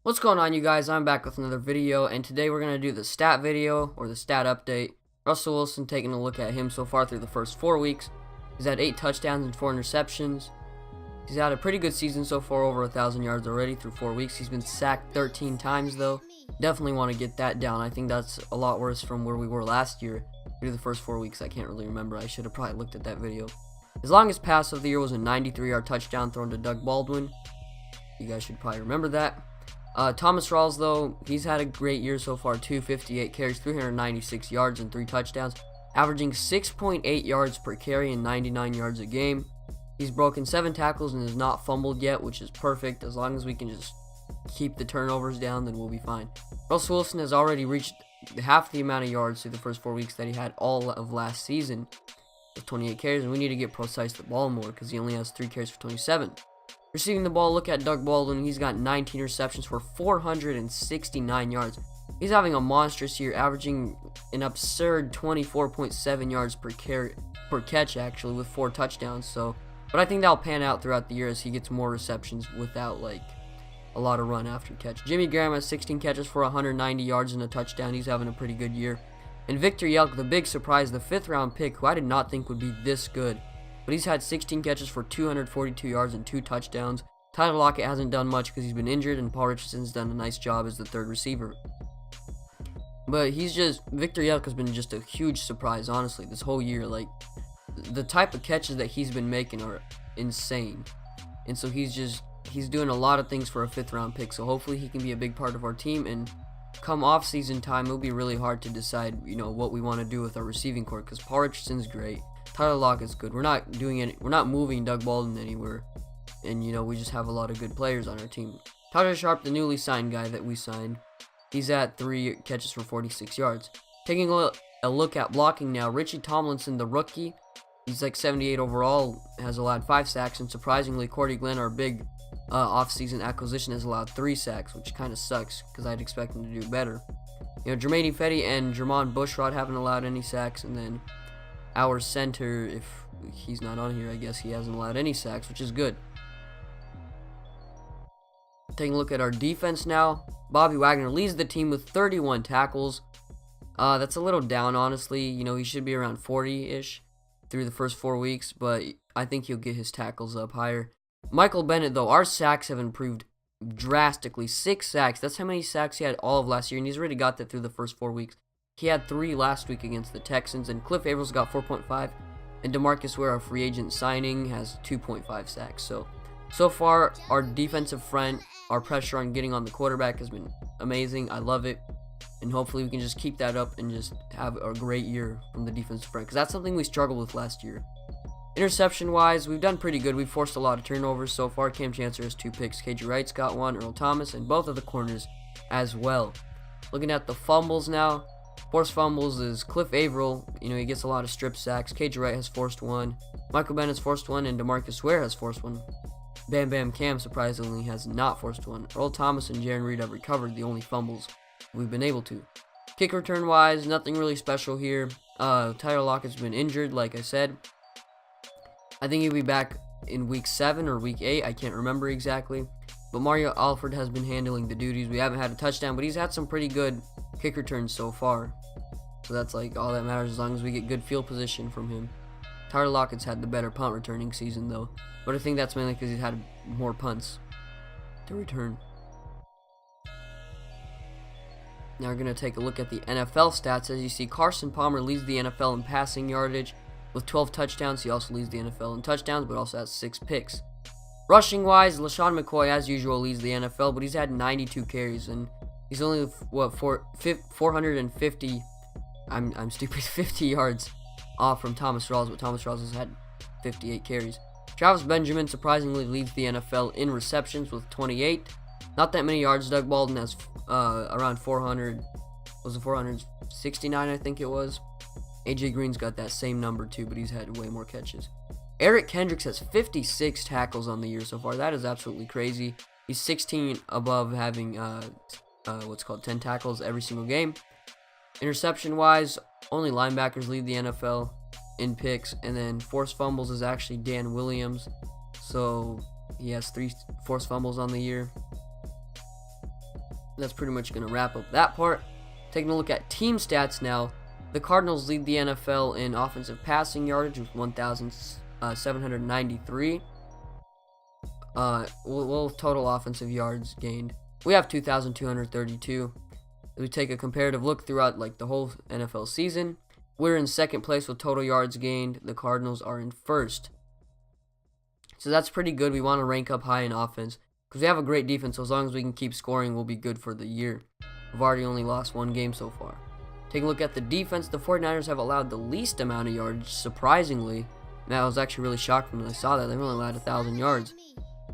What's going on, you guys? I'm back with another video, and today we're going to do the stat video, or the stat update. Russell Wilson, taking a look at him so far through the first 4 weeks. He's had 8 touchdowns and 4 interceptions. He's had a pretty good season so far, over 1,000 yards already through 4 weeks. He's been sacked 13 times, though. Definitely want to get that down. I think that's a lot worse from where we were last year. Through the first 4 weeks, I can't really remember. I should have probably looked at that video. His longest pass of the year was a 93-yard touchdown thrown to Doug Baldwin. You guys should probably remember that. Thomas Rawls, though, he's had a great year so far, 258 carries, 396 yards, and 3 touchdowns, averaging 6.8 yards per carry and 99 yards a game. He's broken 7 tackles and has not fumbled yet, which is perfect. As long as we can just keep the turnovers down, then we'll be fine. Russell Wilson has already reached half the amount of yards through the first 4 weeks that he had all of last season, with 28 carries, and we need to get precise the ball more because he only has 3 carries for 27. Receiving the ball, look at Doug Baldwin. He's got 19 receptions for 469 yards. He's having a monstrous year, averaging an absurd 24.7 yards per catch, actually, with 4 touchdowns. But I think that'll pan out throughout the year as he gets more receptions without a lot of run after catch. Jimmy Graham has 16 catches for 190 yards and a touchdown. He's having a pretty good year. And Victor Yelk, the big surprise, the 5th-round pick, who I did not think would be this good. But he's had 16 catches for 242 yards and 2 touchdowns. Tyler Lockett hasn't done much because he's been injured, and Paul Richardson's done a nice job as the 3rd receiver. But Victor Yelk has been just a huge surprise, honestly, this whole year. The type of catches that he's been making are insane. And so he's doing a lot of things for a 5th-round pick. So hopefully he can be a big part of our team. And come off-season time, it'll be really hard to decide, what we want to do with our receiving corps, because Paul Richardson's great. Tyler Lockett's good. We're not moving Doug Baldwin anywhere. And, we just have a lot of good players on our team. Tyler Sharp, the newly signed guy that we signed, he's at 3 catches for 46 yards. Taking a look at blocking now, Richie Tomlinson, the rookie, he's 78 overall, has allowed 5 sacks. And surprisingly, Cordy Glenn, our big off-season acquisition, has allowed 3 sacks, which kind of sucks because I'd expect him to do better. Jermaine Fetty and Jermon Bushrod haven't allowed any sacks. And then our center, if he's not on here, I guess he hasn't allowed any sacks, which is good. Taking a look at our defense now, Bobby Wagner leads the team with 31 tackles. That's a little down, honestly. He should be around 40-ish through the first 4 weeks, but I think he'll get his tackles up higher. Michael Bennett, though, our sacks have improved drastically. 6 sacks. That's how many sacks he had all of last year, and he's already got that through the first 4 weeks. He had 3 last week against the Texans, and Cliff Avrils got 4.5, and DeMarcus Ware, our free agent signing, has 2.5 sacks. So far, our defensive front, our pressure on getting on the quarterback has been amazing. I love it, and hopefully we can just keep that up and just have a great year from the defensive front, because that's something we struggled with last year. Interception-wise, we've done pretty good. We've forced a lot of turnovers so far. Cam Chancellor has 2 picks. KJ Wright's got 1, Earl Thomas, and both of the corners as well. Looking at the fumbles now, forced fumbles is Cliff Avril. He gets a lot of strip sacks. KJ Wright has forced 1. Michael Bennett's forced 1, and DeMarcus Ware has forced 1. Bam Bam Cam, surprisingly, has not forced 1. Earl Thomas and Jaron Reed have recovered the only fumbles we've been able to. Kick return-wise, nothing really special here. Tyler Lockett's been injured, like I said. I think he'll be back in week 7 or week 8. I can't remember exactly. But Mario Alford has been handling the duties. We haven't had a touchdown, but he's had some pretty good kick returns so far. So that's all that matters, as long as we get good field position from him. Tyler Lockett's had the better punt returning season, though. But I think that's mainly because he's had more punts to return. Now we're going to take a look at the NFL stats. As you see, Carson Palmer leads the NFL in passing yardage with 12 touchdowns. He also leads the NFL in touchdowns, but also has 6 picks. Rushing-wise, LaShawn McCoy, as usual, leads the NFL, but he's had 92 carries, and he's only, 450, I'm stupid, 50 yards off from Thomas Rawls, but Thomas Rawls has had 58 carries. Travis Benjamin surprisingly leads the NFL in receptions with 28. Not that many yards. Doug Baldwin has around 400, was it 469, I think it was. AJ Green's got that same number too, but he's had way more catches. Eric Kendricks has 56 tackles on the year so far. That is absolutely crazy. He's 16 above having 10 tackles every single game. Interception-wise, only linebackers lead the NFL in picks, and then forced fumbles is actually Dan Williams. So he has 3 forced fumbles on the year. That's pretty much going to wrap up that part. Taking a look at team stats now, the Cardinals lead the NFL in offensive passing yardage with 1,793. Total offensive yards gained, we have 2,232. If we take a comparative look throughout like the whole NFL season, we're in second place with total yards gained. The Cardinals are in first. So that's pretty good. We want to rank up high in offense because we have a great defense. So as long as we can keep scoring, we'll be good for the year. We've already only lost one game so far. Taking a look at the defense, the 49ers have allowed the least amount of yards, surprisingly. And I was actually really shocked when I saw that. They've only allowed 1,000 yards.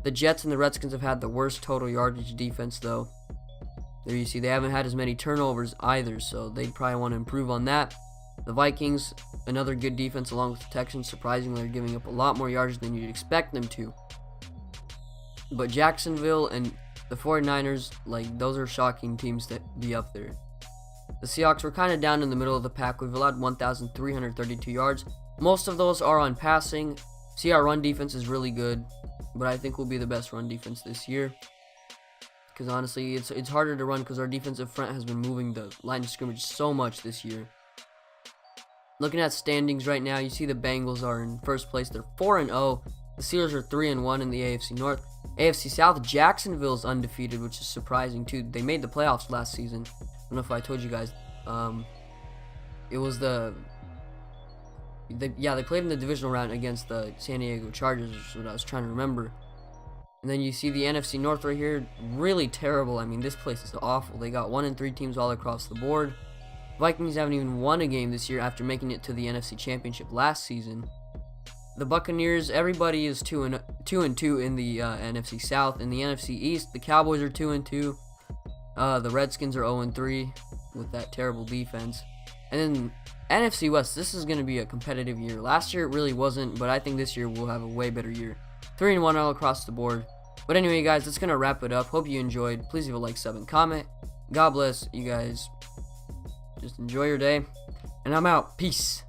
The Jets and the Redskins have had the worst total yardage defense, though. There you see, they haven't had as many turnovers either, so they'd probably want to improve on that. The Vikings, another good defense along with the Texans. Surprisingly, are giving up a lot more yards than you'd expect them to. But Jacksonville and the 49ers, like, those are shocking teams to be up there. The Seahawks were kind of down in the middle of the pack. We've allowed 1,332 yards. Most of those are on passing. See, our run defense is really good, but I think we'll be the best run defense this year. Because honestly, it's harder to run because our defensive front has been moving the line of scrimmage so much this year. Looking at standings right now, you see the Bengals are in first place. They're 4-0. The Steelers are 3-1 in the AFC North. AFC South, Jacksonville's undefeated, which is surprising too. They made the playoffs last season. I don't know if I told you guys. It was they played in the divisional round against the San Diego Chargers, which is what I was trying to remember. And then you see the NFC North right here, really terrible. I mean, this place is awful. They got 1-3 teams all across the board. Vikings haven't even won a game this year after making it to the NFC Championship last season. The Buccaneers, everybody is 2-2 in the NFC South. In the NFC East, the Cowboys are 2-2. The Redskins are 0-3 with that terrible defense. And then NFC West, this is going to be a competitive year. Last year it really wasn't, but I think this year we'll have a way better year. 3-1 all across the board. But anyway, guys, that's going to wrap it up. Hope you enjoyed. Please leave a like, sub, and comment. God bless you guys. Just enjoy your day. And I'm out. Peace.